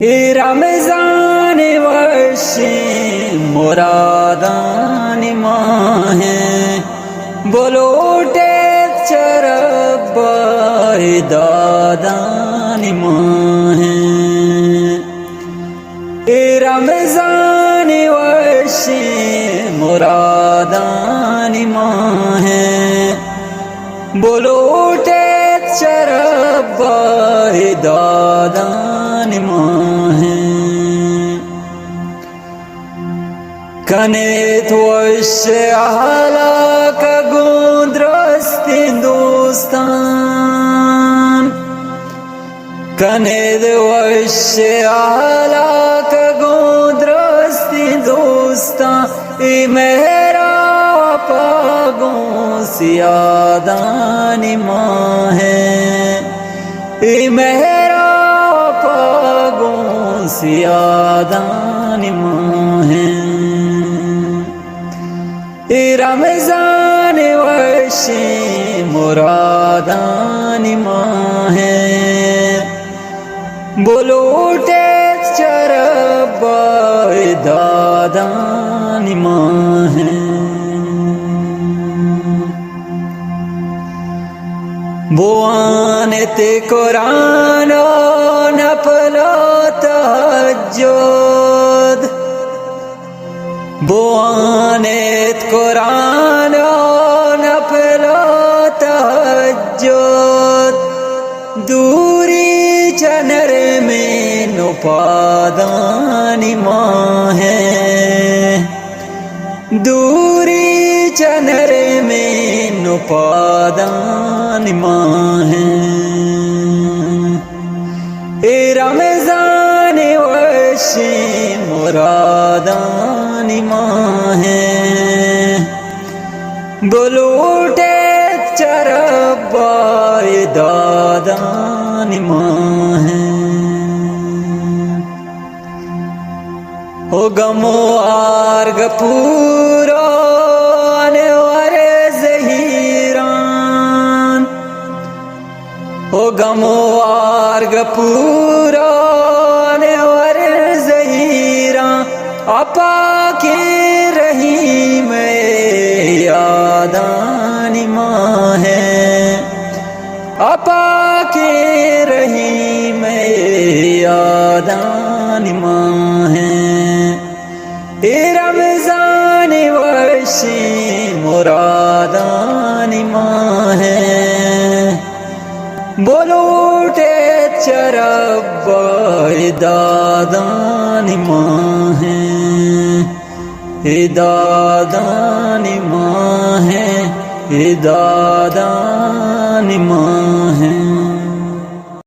रमजान वर्षे मुरादानी माहे बोलो चरबाई दादानी माहे रमजान वर्षे मुरादानी माहे बोलो चरबाई दादानी माहे कनेत वर्ष आला का गुंद्रस्त हिंदुस्तान कनेत वर्ष आला का गुंद्रस्त हिंदुस्तान मेरा पागों सियादानी माहे मेरा पागों सियादानी माहे रमजान वर्षे मुरादानी माहे बोलो चरबाई दादानी माहे बुआनते कुरान नफलो तहज्जुद बुआनत कुरान नफलो तहज्जुद दूरी चनर में नुपादानी माहे दूरी चनर में नुपादानी माहे रमजान वर्षे मुरादानी माहे बोलोटे चरबाई दादानी माहे हो गमो आर्ग पूरा हो गमो आर्ग पुराने वर ज़हीरा अपा के रही में यादानी माहे अपा के रही में यादानी माहे रमजान वर्षे मुरादानी माहे बोलो चरबाई दादानी माहे दादानी माहे दादानी माहे।